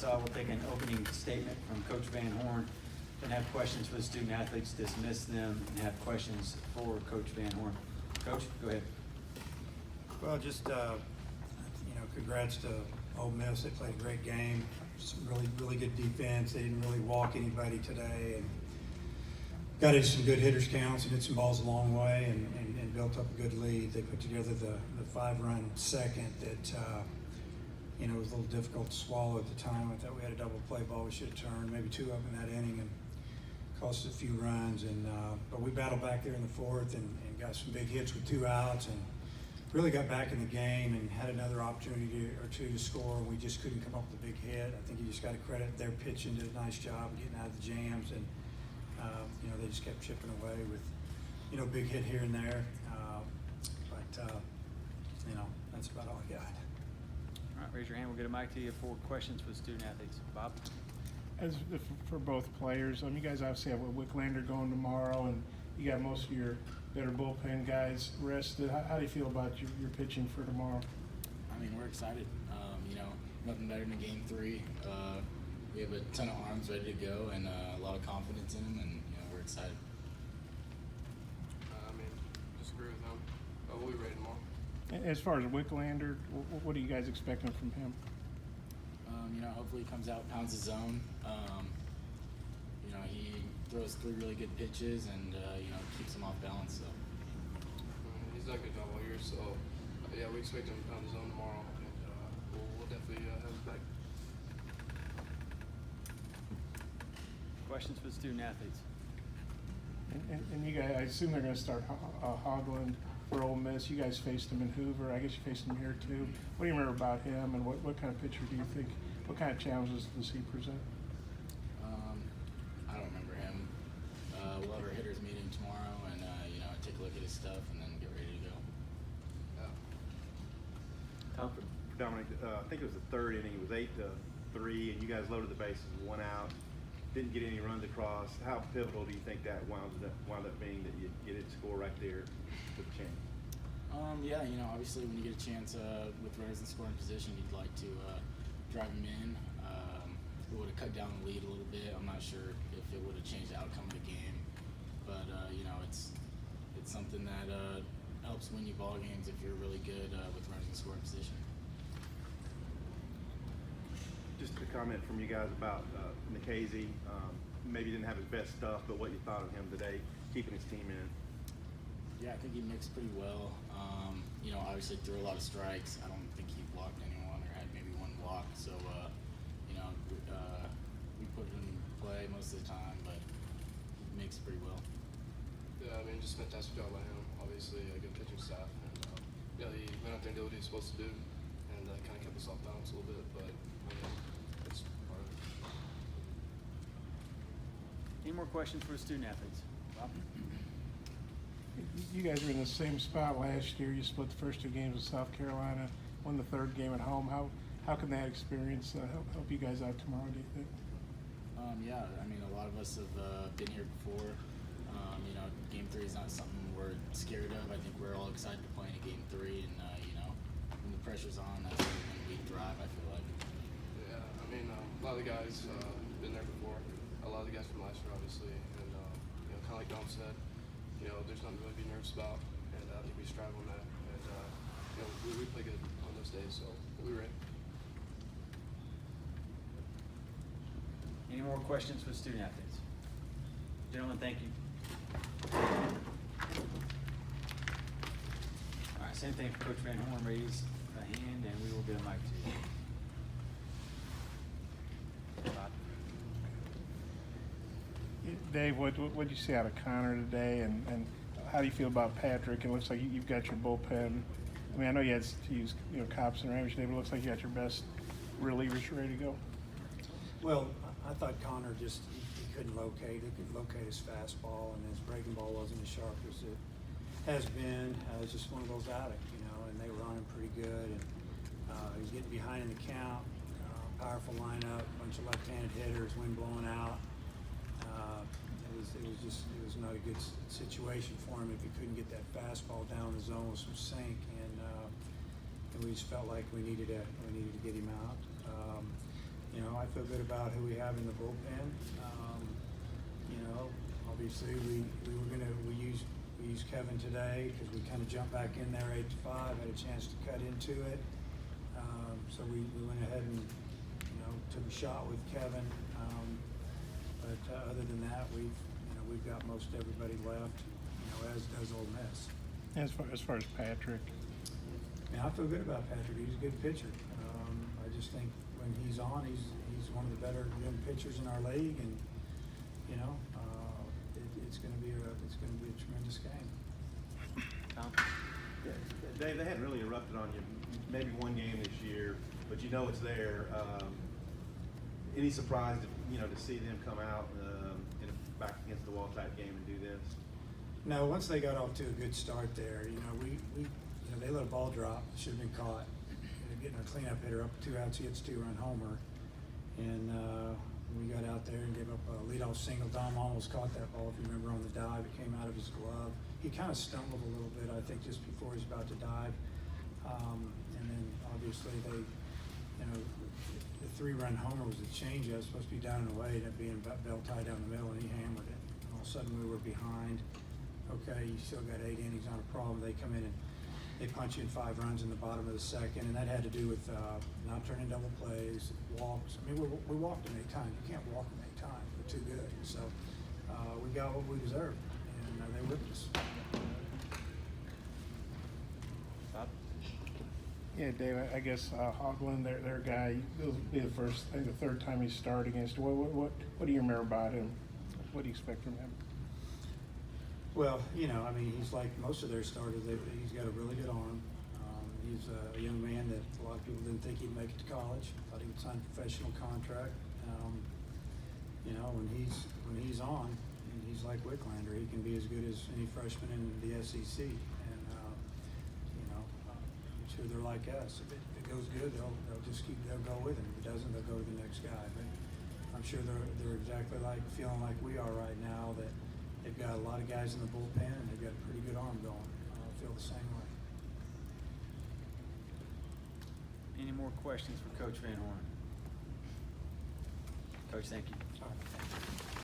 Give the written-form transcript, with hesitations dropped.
saw, we'll take an opening statement from Coach Van Horn, and have questions for the student athletes, dismiss them, and have questions for Coach Van Horn. Coach, go ahead. Well, just, congrats to Ole Miss. They played a great game. Some really good defense. They didn't really walk anybody today, and got into some good hitters counts and hit some balls a long way, and built up a good lead. They put together the 5-run second that, was a little difficult to swallow at the time. I thought we had a double play ball we should have turned, maybe 2 of them in that inning, and cost us a few runs. But we battled back there in the 4th and got some big hits with 2 outs, and really got back in the game and had another opportunity or 2 to score, and we just couldn't come up with a big hit. I think you just got to credit their pitching, did a nice job getting out of the jams, and they just kept chipping away with big hit here and there. That's about all I got. All right, raise your hand. We'll get a mic to you for questions for the student athletes. Bob? For both players, you guys obviously have a Wicklander going tomorrow, and you got most of your better bullpen guys rested. How do you feel about your pitching for tomorrow? We're excited. Nothing better than Game 3. We have a ton of arms ready to go and a lot of confidence in them, and we're excited. Disagree with them, but we'll be ready tomorrow. As far as Wicklander, what are you guys expecting from him? Hopefully he comes out, pounds the zone. He throws 3 really good pitches and, keeps them off balance. So. He's done a good job all year, so yeah, we expect him to pound the zone tomorrow, and we'll definitely have his back. Questions for the student athletes? And you guys, I assume they're going to start Hogland for Ole Miss. You guys faced him in Hoover. I guess you faced him here too. What do you remember about him, and what kind of pitcher do you think? What kind of challenges does he present? I don't remember him. We'll have our hitters meeting tomorrow, and take a look at his stuff, and then get ready to go. Tom? Dominic, I think it was the 3rd inning. It was 8-3, and you guys loaded the bases, 1 out. Didn't get any runs across. How pivotal do you think that wound up being, that you get it score right there with the chance? Obviously when you get a chance with runners in scoring position, you'd like to drive them in. It would have cut down the lead a little bit. I'm not sure if it would have changed the outcome of the game, but it's something that helps win you ball games if you're really good with runners in scoring position. Just a comment from you guys about Nikhazy. Maybe didn't have his best stuff, but what you thought of him today, keeping his team in. Yeah, I think he mixed pretty well. Obviously threw a lot of strikes. I don't think he blocked anyone or had maybe 1 walk. So, we put him in play most of the time, but he mixed pretty well. Yeah, just a fantastic job by him. Obviously, a good pitching staff, and he went out there and did what he was supposed to do, and kind of kept us off balance a little bit, but it's part of it. Any more questions for the student athletes? Bob? You guys were in the same spot last year. You split the first 2 games with South Carolina, won the 3rd game at home. How can that experience help you guys out tomorrow, do you think? A lot of us have been here before. Game 3 is not something we're scared of. I think we're all excited to play in a Game 3, and when the pressure's on, that's when we thrive, I feel like. Yeah, a lot of the guys been there before. A lot of the guys from last year, obviously, and kind of like Dom said, there's nothing really to be nervous about, and I think we strive on that, and we play good on those days, so we'll be ready. Any more questions for the student athletes? Gentlemen, thank you. All right, same thing for Coach Van Horn. Raise a hand, and we will get a mic to you. Bob? Dave, what did you see out of Connor today, and how do you feel about Patrick? It looks like you've got your bullpen. I know you had to use Cops and Ramage today, but it looks like you got your best relievers ready to go. Well, I thought Connor he couldn't locate. He could locate his fastball, and his breaking ball wasn't as sharp as it has been. It was just one of those outics, and they were on him pretty good. And he was getting behind in the count. Powerful lineup, bunch of left-handed hitters, wind blowing out. It was not a good situation for him if he couldn't get that fastball down the zone with some sink, and we just felt like we needed to get him out. I feel good about who we have in the bullpen. You know, obviously we used Kevin today because we kind of jumped back in there 8 to 5, had a chance to cut into it. So we went ahead and, you know, took a shot with Kevin. But other than that, we've got most everybody left, you know, as does Ole Miss. As far as Patrick, Yeah, I feel good about Patrick. He's a good pitcher. I just think when he's on, he's one of the better young pitchers in our league, and you know, it's going to be a tremendous game. Tom? Yeah, Dave, they hadn't really erupted on you, maybe one game this year, but you know it's there. Any surprise, to see them come out in a back against the wall type game and do this? No, once they got off to a good start there, they let a ball drop, should have been caught. They're getting a cleanup hitter up 2 outs, he hits 2-run homer. And we got out there and gave up a leadoff single. Dom almost caught that ball, if you remember, on the dive. It came out of his glove. He kind of stumbled a little bit, I think, just before he was about to dive. And then obviously the 3-run homer was a changeup, supposed to be down and away, ended up being belt tied down the middle, and he hammered it. And all of a sudden we were behind. Okay, you still got 8 innings, not a problem. They come in and they punch in 5 runs in the bottom of the second, and that had to do with not turning double plays, walks. I mean, we walked them 8 times. You can't walk them 8 times. We're too good. So we got what we deserved, and they whipped us. Bob? yeah, Dave. I guess Hogland, their guy, will be the first, I think, the third time he's started against. What do you remember about him? What do you expect from him? Well, he's like most of their starters. He's got a really good arm. He's a young man that a lot of people didn't think he'd make it to college. Thought he would sign a professional contract. When he's on, and he's like Wicklander. He can be as good as any freshman in the SEC. And I'm sure they're like us. If it goes good, they'll go with him. If it doesn't, they'll go to the next guy. But I'm sure they're exactly feeling like we are right now, that they've got a lot of guys in the bullpen, and they've got a pretty good arm going. I feel the same way. Any more questions for Coach Van Horn? Coach, thank you. All right.